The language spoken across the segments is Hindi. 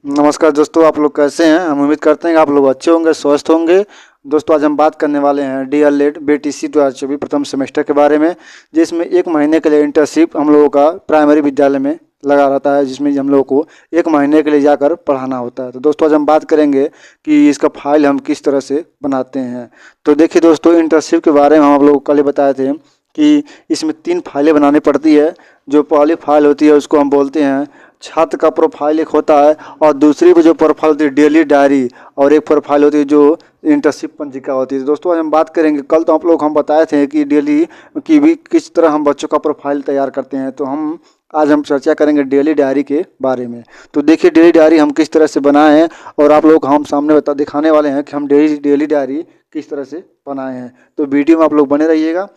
नमस्कार दोस्तों, आप लोग कैसे हैं। हम उम्मीद करते हैं कि आप लोग अच्छे होंगे, स्वस्थ होंगे। दोस्तों, आज हम बात करने वाले हैं DLED BTC 2024 प्रथम सेमेस्टर के बारे में, जिसमें 1 महीने के लिए इंटर्नशिप हम लोगों का प्राइमरी विद्यालय में लगा रहता है, जिसमें हम लोगों को 1 महीने के लिए जाकर पढ़ाना होता है। तो दोस्तों, आज हम बात करेंगे कि इसका फाइल हम किस तरह से बनाते हैं। तो देखिए दोस्तों, इंटर्नशिप के बारे में हम आप लोगों को कल ही बताए थे कि इसमें 3 फाइलें बनानी पड़ती है। जो पहली फाइल होती है उसको हम बोलते हैं छात्र का प्रोफाइल, एक होता है, और दूसरी जो प्रोफाइल होती है डेली डायरी, और एक प्रोफाइल होती है जो इंटर्नशिप पंजिका होती है। दोस्तों, आज हम बात करेंगे, कल तो आप लोग हम बताए थे कि डेली की भी किस तरह हम बच्चों का प्रोफाइल तैयार करते हैं। तो आज हम चर्चा करेंगे डेली डायरी के बारे में। तो देखिए, डेली डायरी हम किस तरह से बनाए हैं, और आप लोग हम सामने दिखाने वाले हैं कि हम डेली डायरी किस तरह से बनाए हैं। तो वीडियो में आप लोग बने रहिएगा।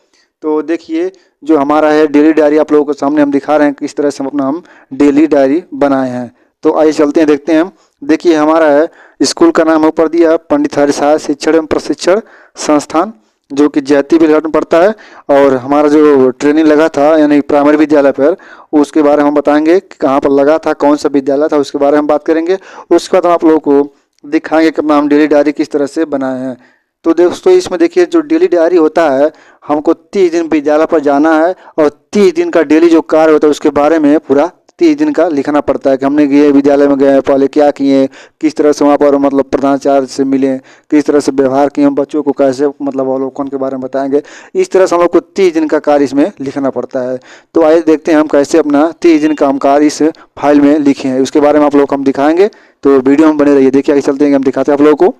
तो देखिए, जो हमारा है डेली डायरी, आप लोगों के सामने हम दिखा रहे हैं किस तरह से हम डेली डायरी बनाए हैं। तो आइए चलते हैं, देखते हैं हम। देखिए, हमारा है स्कूल का नाम ऊपर दिया, पंडित हरिसाय शिक्षण एवं प्रशिक्षण संस्थान, जो कि जैती बेलघाट में पड़ता है। और हमारा जो ट्रेनिंग लगा था यानी प्राइमरी विद्यालय पर, उसके बारे में हम बताएंगे कि कहाँ पर लगा था, कौन सा विद्यालय था, उसके बारे में हम बात करेंगे। उसके बाद हम आप लोगों को दिखाएंगे कि हम डेली डायरी किस तरह से बनाए हैं। तो दोस्तों, इसमें देखिए, जो डेली डायरी होता है, हमको 30 दिन विद्यालय पर जाना है, और 30 दिन का डेली जो कार्य होता है उसके बारे में पूरा 30 दिन का लिखना पड़ता है कि हमने ये विद्यालय में गए, पहले क्या किए, किस तरह से वहाँ पर प्रधानाचार्य से मिले, किस तरह से व्यवहार किए, हम बच्चों को कैसे अवलोकन के बारे में बताएंगे। इस तरह से हम लोग को 30 दिन का कार्य इसमें लिखना पड़ता है। तो आइए देखते हैं हम कैसे अपना 30 दिन का हम कार्य इस फाइल में लिखे हैं, उसके बारे में आप लोग को हम दिखाएंगे। तो वीडियो में बने रहिए। देखिए, आगे चलते हैं, हम दिखाते हैं आप लोगों को।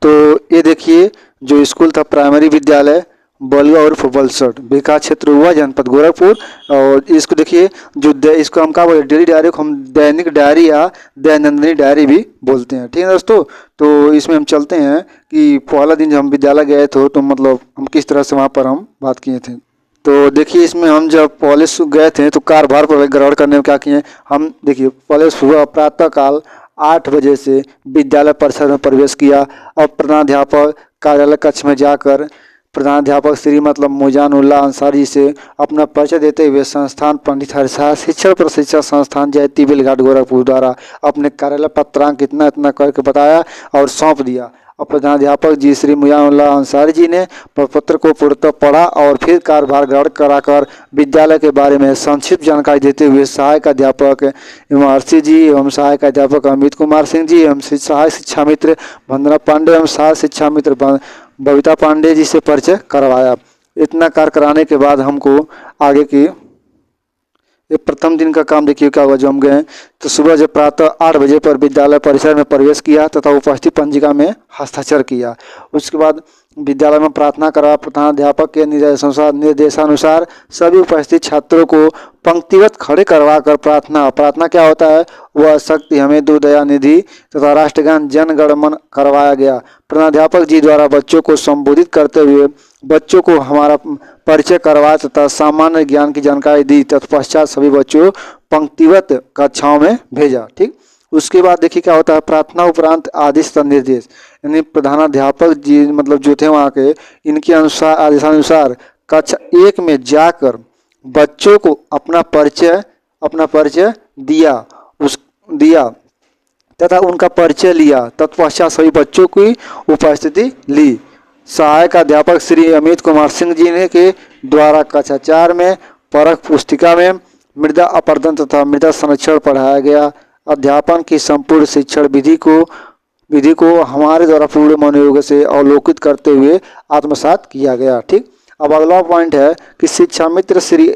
तो ये देखिए, जो स्कूल था प्राइमरी विद्यालय बलगा और वलसड, विकास क्षेत्र हुआ जनपद गोरखपुर। और इसको देखिए, जो इसको हम क्या बोलते हैं, डेली डायरी को हम दैनिक डायरी या दैनंदिनी डायरी भी बोलते हैं। ठीक है दोस्तों। तो इसमें हम चलते हैं कि पहला दिन जब हम विद्यालय गए थे, तो हम किस तरह से वहाँ पर हम बात किए थे। तो देखिए, इसमें हम जब पहले गए थे तो कार्यभार पर ग्रहण करने में क्या किए हम। देखिए, पहले सुबह प्रातःकाल 8 बजे से विद्यालय परिसर में प्रवेश किया, और प्रधानाध्यापक कार्यालय कक्ष में जाकर प्रधानाध्यापक श्री मोजानुल्लाह अंसारी से अपना परिचय देते हुए संस्थान पंडित हरिसाय शिक्षण प्रशिक्षण संस्थान जैती बेलघाट गोरखपुर द्वारा अपने कार्यालय पत्रांक इतना इतना करके बताया और सौंप दिया। और प्रधानाध्यापक जी श्री मुजानुल्लाह अंसारी जी ने प्रपत्र को पूर्णतः पढ़ा, और फिर कार्यभार ग्रहण कराकर विद्यालय के बारे में संक्षिप्त जानकारी देते हुए सहायक अध्यापक इमरती जी एवं सहायक अध्यापक अमित कुमार सिंह जी एवं सहायक शिक्षा मित्र वंदना पांडे एवं सहायक शिक्षा मित्र बबीता पांडे जी से परिचय करवाया। इतना कार्य कराने के बाद हमको आगे की ये प्रथम दिन का काम देखिए क्या हुआ। जो हम गए तो सुबह जब प्रातः 8 बजे पर विद्यालय परिसर में प्रवेश किया तथा उपस्थित पंजिका में हस्ताक्षर किया। उसके बाद विद्यालय में प्रार्थना करा। प्रधानाध्यापक के निर्देशानुसार सभी उपस्थित छात्रों को पंक्तिगत खड़े करवाकर प्रार्थना क्या होता है, वह शक्ति हमें दो दया निधि तथा राष्ट्रगान जन गण मन करवाया गया। प्रधानाध्यापक जी द्वारा बच्चों को संबोधित करते हुए बच्चों को हमारा परिचय करवाया तथा सामान्य ज्ञान की जानकारी दी। तत्पश्चात सभी बच्चों पंक्तिगत कक्षाओं में भेजा। ठीक, उसके बाद देखिए क्या होता है, प्रार्थना उपरांत आदेश तथा निर्देश, यानी प्रधानाध्यापक जी जो थे वहाँ के, इनके अनुसार आदेशानुसार कक्षा 1 में जाकर बच्चों को अपना परिचय दिया तथा उनका परिचय लिया। तत्पश्चात सभी बच्चों की उपस्थिति ली। सहायक अध्यापक श्री अमित कुमार सिंह जी ने के द्वारा कक्षा 4 में परख पुस्तिका में मृदा अपर्दन तथा मृदा संरक्षण पढ़ाया गया। अध्यापन की संपूर्ण शिक्षण विधि को हमारे द्वारा पूर्ण मनोयोग से अवलोकित करते हुए आत्मसात किया गया। ठीक, अब अगला पॉइंट है कि शिक्षा मित्र श्री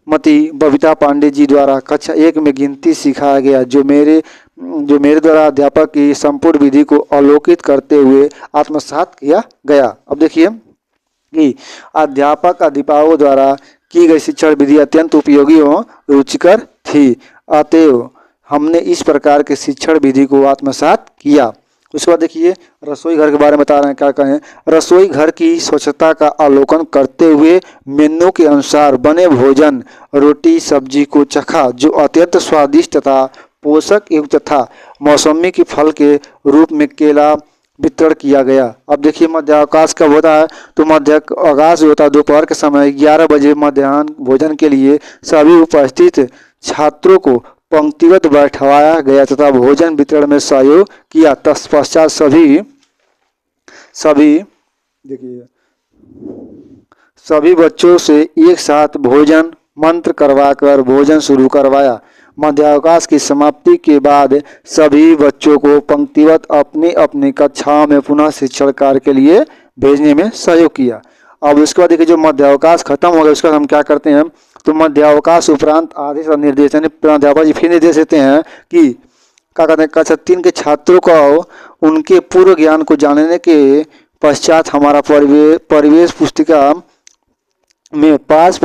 मती बबीता पांडे जी द्वारा कक्षा 1 में गिनती सिखाया गया, जो मेरे द्वारा अध्यापक की संपूर्ण विधि को अवलोकित करते हुए आत्मसात किया गया। अब देखिए कि अध्यापक अधिपाओं द्वारा की गई शिक्षण विधि अत्यंत उपयोगी एवं रुचिकर थी, अतएव हमने इस प्रकार के शिक्षण विधि को आत्मसात किया। उसके बाद देखिए, रसोई घर के बारे में बता रहे हैं। क्या कहें, रसोई घर की स्वच्छता का अवलोकन करते हुए मेन्यू के अनुसार बने भोजन रोटी सब्जी को चखा, जो अत्यंत स्वादिष्ट तथा पोषक युक्त था। मौसमी की फल के रूप में केला वितरण किया गया। अब देखिए, मध्यावकाश कब होता है, तो मध्यावकाश होता है दोपहर के समय 11 बजे मध्याह्न भोजन के लिए सभी उपस्थित छात्रों को पंक्तिबद्ध बैठवाया गया तथा भोजन वितरण में सहयोग किया। तत्पश्चात सभी बच्चों से एक साथ भोजन मंत्र करवाकर भोजन शुरू करवाया। मध्यावकाश की समाप्ति के बाद सभी बच्चों को पंक्तिबद्ध अपनी अपनी कक्षाओं में पुनः शिक्षण कार्य के लिए भेजने में सहयोग किया। अब उसके बाद देखिए जो मध्यावकाश खत्म हो गया उसके बाद हम क्या करते हैं, तो मध्यावकाश उपरांत आदेश और निर्देश यानी प्राध्यापक जी फिर निर्देश देते हैं कि क्या कहते हैं, कक्षा 3 के छात्रों को उनके पूर्व ज्ञान को जानने के पश्चात हमारा परिवेश पुस्तिका में पास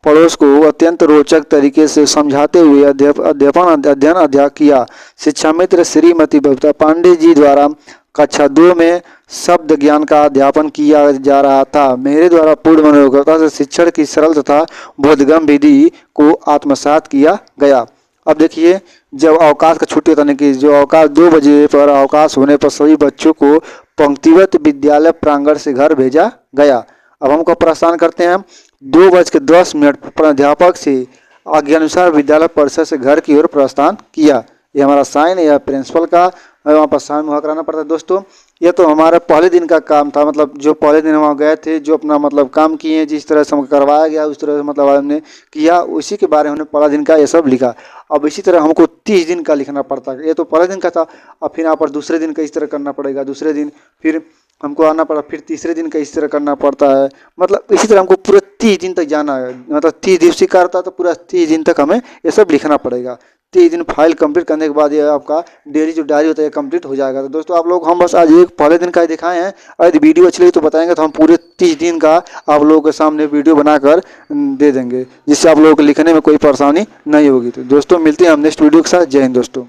पड़ोस को अत्यंत रोचक तरीके से समझाते हुए अध्ययन किया। शिक्षा मित्र श्रीमती बबीता पांडे जी द्वारा कक्षा 2 में शब्द ज्ञान का अध्यापन किया जा रहा था। मेरे द्वारा पूर्ण मनोयोग्यता से शिक्षण की सरल तथा बोधगम्य विधि को आत्मसात किया गया। अब देखिए जब अवकाश का छुट्टी होता है कि जो अवकाश 2 बजे पर अवकाश होने पर सभी बच्चों को पंक्तिबद्ध विद्यालय प्रांगण से घर भेजा गया। अब हमको प्रस्थान करते हैं 2:10 प्राध्यापक से आज्ञानुसार विद्यालय परिसर से घर की ओर प्रस्थान किया। ये हमारा साइन है, यह प्रिंसिपल का वहाँ पर साइन वहाँ कराना पड़ता है। दोस्तों ये तो हमारे पहले दिन का काम था, मतलब जो पहले दिन वहाँ गए थे, जो अपना मतलब काम किए, जिस तरह से हमको करवाया गया उस तरह से मतलब हमने किया, उसी के बारे में हमने पहला दिन का ये सब लिखा। अब इसी तरह हमको 30 दिन का लिखना पड़ता है। ये तो पहले दिन का था, अब फिर यहाँ पर दूसरे दिन का इस तरह करना पड़ेगा, दूसरे दिन फिर हमको आना पड़ा, फिर तीसरे दिन का इस तरह करना पड़ता है। मतलब इसी तरह हमको पूरे 30 दिन तक जाना है, मतलब 30 दिवसीय कार्य था तो पूरा 30 दिन तक हमें ये सब लिखना पड़ेगा। 30 दिन फाइल कंप्लीट करने के बाद ये आपका डेली जो डायरी होता है कंप्लीट हो जाएगा। तो दोस्तों आप लोग हम बस आज एक पहले दिन का ही दिखाए हैं, और यदि वीडियो अच्छी लगी तो बताएंगे तो हम पूरे 30 दिन का आप लोगों के सामने वीडियो बनाकर दे देंगे, जिससे आप लोगों को लिखने में कोई परेशानी नहीं होगी। तो दोस्तों मिलते हैं हम नेक्स्ट वीडियो के साथ। जय हिंद दोस्तों।